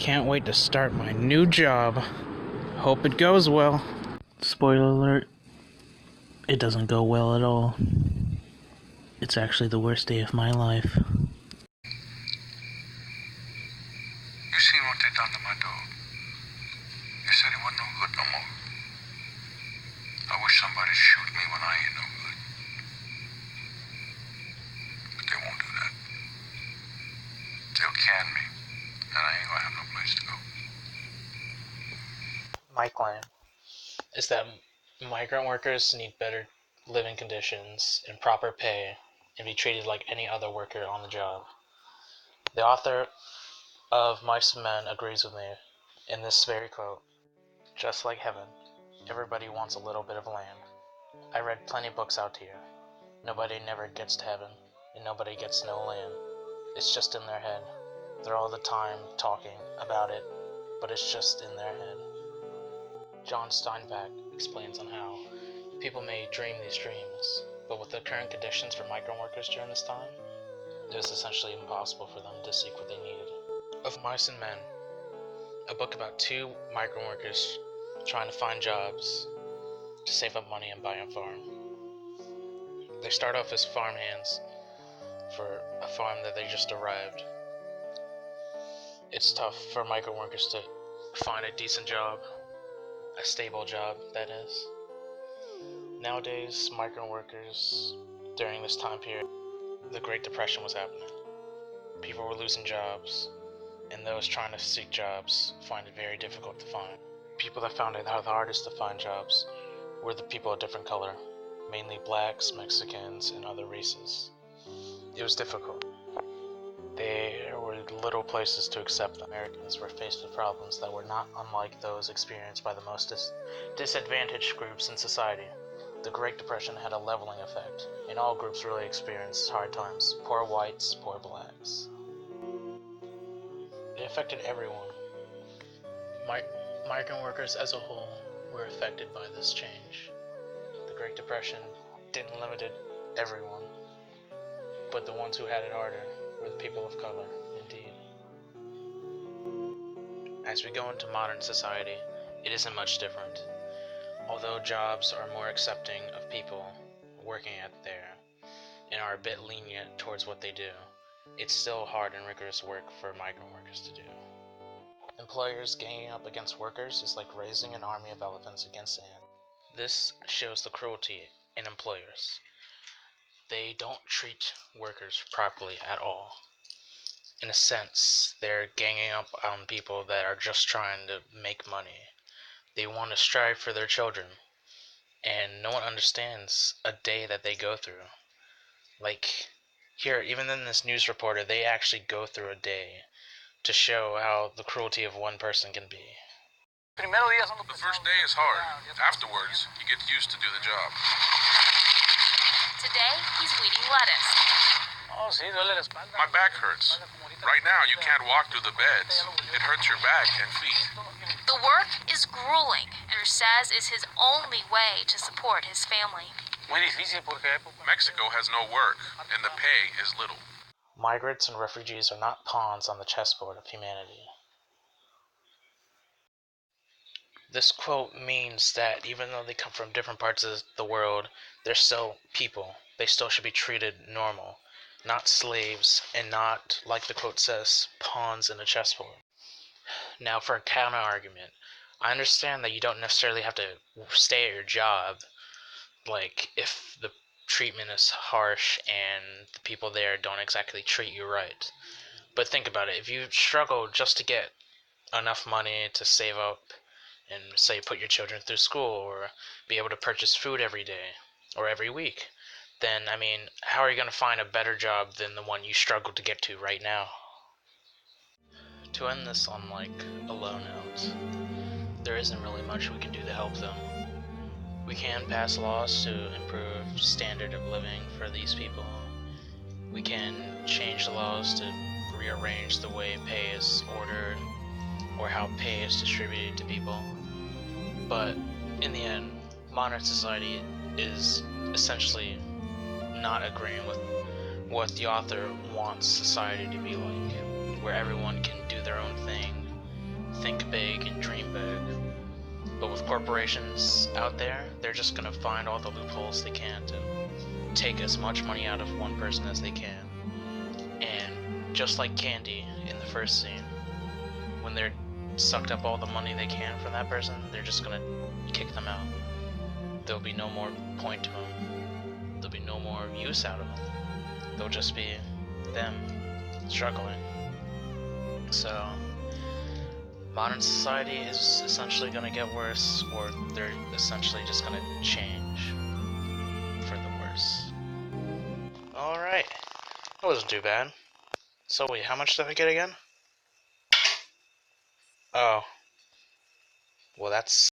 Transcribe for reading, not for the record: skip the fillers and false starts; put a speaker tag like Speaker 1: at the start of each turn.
Speaker 1: Can't wait to start my new job. Hope it goes well. Spoiler alert, it doesn't go well at all. It's actually the worst day of my life.
Speaker 2: You seen what they done to my dog? They said he wasn't no good no more. I wish somebody'd shoot me when I ain't no good. But they won't do that. They'll can me, and I ain't gonna have no place to go.
Speaker 1: My claim is that migrant workers need better living conditions and proper pay and be treated like any other worker on the job. The author of Mice and Men agrees with me in this very quote. Just like heaven, everybody wants a little bit of land. I read plenty of books out here. Nobody never gets to heaven, and nobody gets no land. It's just in their head. They're all the time talking about it, but it's just in their head. John Steinbeck explains on how people may dream these dreams, but with the current conditions for migrant workers during this time, it was essentially impossible for them to seek what they needed. Of Mice and Men, a book about two migrant workers trying to find jobs to save up money and buy a farm. They start off as farmhands for a farm that they just arrived. It's tough for migrant workers to find a decent job, a stable job, that is. Nowadays, migrant workers, during this time period, the Great Depression was happening. People were losing jobs, and those trying to seek jobs find it very difficult to find. People that found it the hardest to find jobs were the people of different color, mainly blacks, Mexicans, and other races. It was difficult. There were little places to accept them. Americans were faced with problems that were not unlike those experienced by the most disadvantaged groups in society. The Great Depression had a leveling effect, and all groups really experienced hard times. Poor whites, poor blacks. It affected everyone. Migrant workers as a whole were affected by this change. The Great Depression didn't limit everyone, but the ones who had it harder were the people of color, indeed. As we go into modern society, it isn't much different. Although jobs are more accepting of people working out there and are a bit lenient towards what they do, it's still hard and rigorous work for migrant workers to do. Employers ganging up against workers is like raising an army of elephants against ants. This shows the cruelty in employers. They don't treat workers properly at all. In a sense, they're ganging up on people that are just trying to make money. They want to strive for their children, and no one understands a day that they go through. Like, here, even in this news reporter, they actually go through a day to show how the cruelty of one person can be.
Speaker 2: The first day is hard. Afterwards, you get used to do the job.
Speaker 3: Today, he's weeding lettuce.
Speaker 2: My back hurts. Right now, you can't walk through the beds. It hurts your back and feet.
Speaker 3: The work is grueling, and says is his only way to support his family.
Speaker 2: Mexico has no work, and the pay is little.
Speaker 1: Migrants and refugees are not pawns on the chessboard of humanity. This quote means that even though they come from different parts of the world, they're still people. They still should be treated normal, not slaves, and not, like the quote says, pawns in a chessboard. Now for a counter argument, I understand that you don't necessarily have to stay at your job, like if the treatment is harsh and the people there don't exactly treat you right. But think about it, if you struggle just to get enough money to save up and say put your children through school or be able to purchase food every day or every week, then I mean, how are you going to find a better job than the one you struggle to get to right now? To end this on like a low note, there isn't really much we can do to help them. We can pass laws to improve standard of living for these people. We can change the laws to rearrange the way pay is ordered or how pay is distributed to people. But in the end, modern society is essentially not agreeing with what the author wants society to be like, where everyone can do their own thing think big and dream big. But with corporations out there, they're just gonna find all the loopholes they can to take as much money out of one person as they can. And just like Candy in the first scene, when they're sucked up all the money they can from that person, they're just gonna kick them out. There'll be no more point to them. There'll be no more use out of them. They'll just be them struggling. So modern society is essentially gonna get worse, or they're essentially just gonna change for the worse. Alright, that wasn't too bad. So wait, how much did I get again? Oh. Well, that's